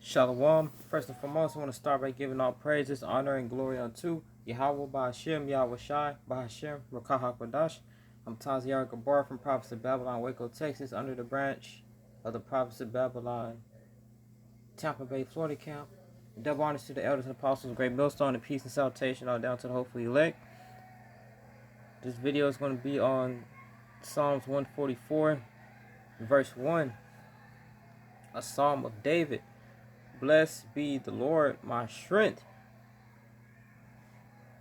Shalom. First and foremost, I want to start by giving all praises, honor, and glory unto Yahweh, Bahashem, Yahweh Shai, Bahashem, Rakah HaKodash. I'm Taziar Gabar from Prophets of Babylon, Waco, Texas, under the branch of the Prophets of Babylon, Tampa Bay, Florida camp. Double honors to the elders and apostles, great millstone, and peace and salutation all down to the hopefully elect. This video is going to be on Psalms 144, verse 1, a psalm of David. Blessed be the Lord, my strength.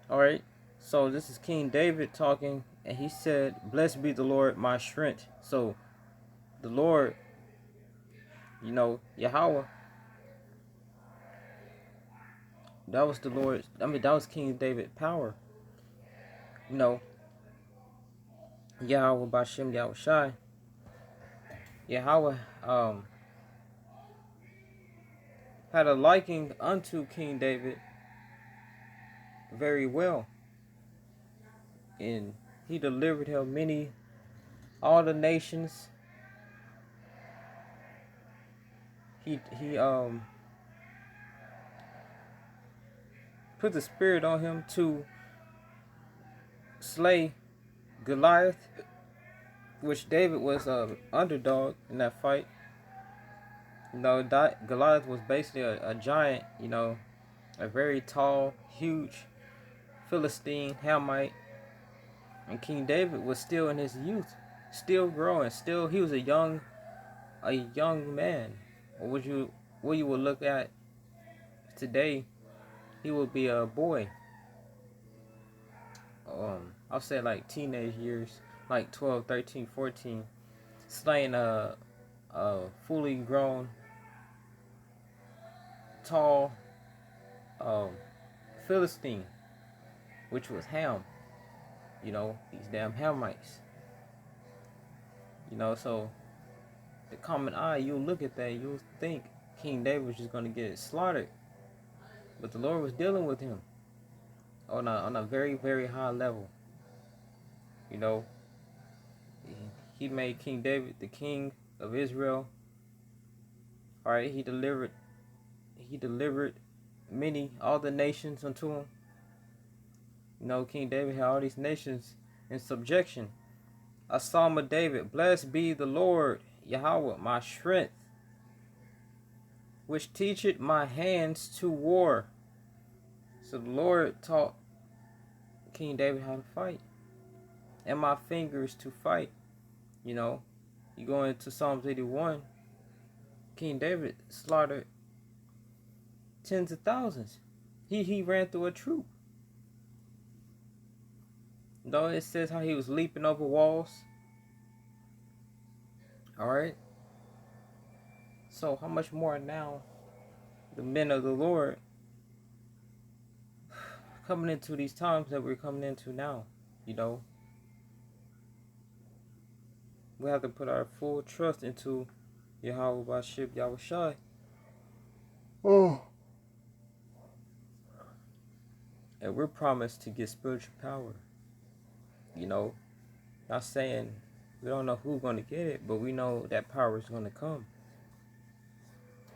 Alright, so this is King David talking, and he said, blessed be the Lord, my strength. So, the Lord, Yahweh, that was the Lord, that was King David's power. Yahweh, Bashem, Yahweh Shai. Yahweh, had a liking unto King David very well. And he delivered him all the nations. He put the spirit on him to slay Goliath, which David was an underdog in that fight. Goliath was basically a giant, a very tall, huge Philistine, Hamite. And King David was still in his youth, still growing, he was a young man. Or what you would look at today, he would be a boy. I'll say like teenage years, like 12, 13, 14, slaying a fully grown, tall Philistine, which was Ham. These damn Hamites. So the common eye, you'll look at that, you'll think King David was just going to get slaughtered. But the Lord was dealing with him on a very, very high level. He made King David the king of Israel. Alright, he delivered all the nations unto him. King David had all these nations in subjection. A psalm of David. Blessed be the Lord, Yahweh, my strength, which teacheth my hands to war. So the Lord taught King David how to fight, and my fingers to fight. You go into Psalms 81, King David slaughtered tens of thousands. He ran through a troop. Though it says how he was leaping over walls. Alright. So how much more now the men of the Lord coming into these times that we're coming into now, we have to put our full trust into Yahweh Bashib Yahweh Shai. And we're promised to get spiritual power. Not saying we don't know who's going to get it, but we know that power is going to come.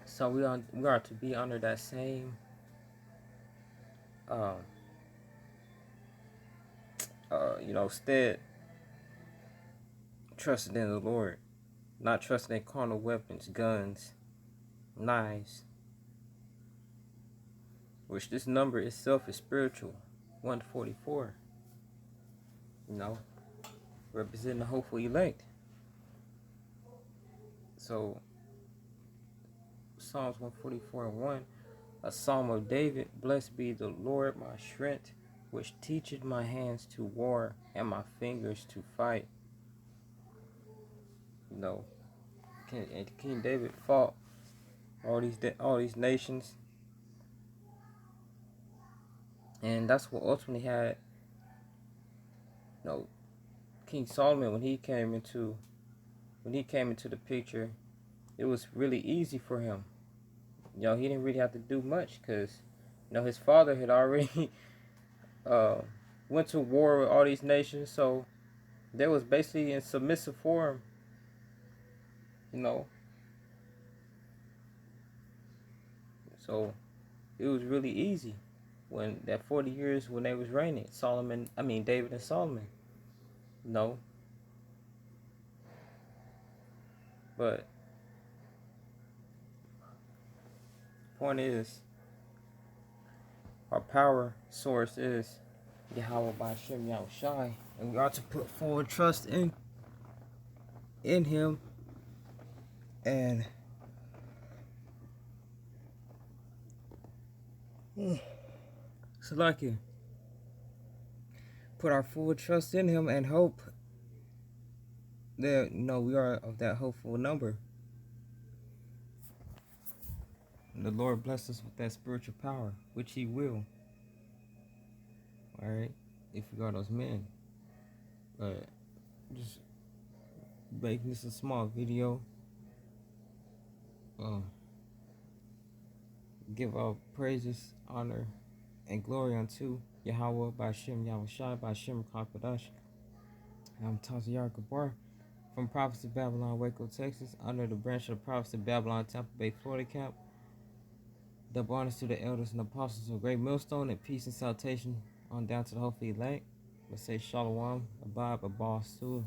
So we are to be under that same stead, trusting in the Lord, not trusting in carnal weapons, guns, knives, which this number itself is spiritual, 144, representing the hopeful elect. So Psalms 144:1, a psalm of David. Blessed be the Lord, my strength, which teacheth my hands to war and my fingers to fight. King David fought all these nations, and that's what ultimately had King Solomon, when he came into the picture. It was really easy for him. He didn't really have to do much, because his father had already went to war with all these nations, so they was basically in submissive form. So it was really easy when that 40 years when they was reigning. David and Solomon. No, but point is, our power source is Yahweh by Shem Yahushai, and we are to put forward trust in Him, and so like it, put our full trust in Him and hope that we are of that hopeful number. And the Lord bless us with that spiritual power, which He will. All right, if we are those men. But just making this a small video. Give all praises, honor, and glory unto Yahweh by Shem Yahushai by Shem Kakadash. I'm Taziyar Gabar from Prophets of Babylon, Waco, Texas, under the branch of the Prophets of Babylon, Tampa Bay, Florida camp. Double honors to the elders and apostles of Great Millstone, and peace and salutation on down to the hopefully elect. Let's say Shalom, Abab, Abba, Su.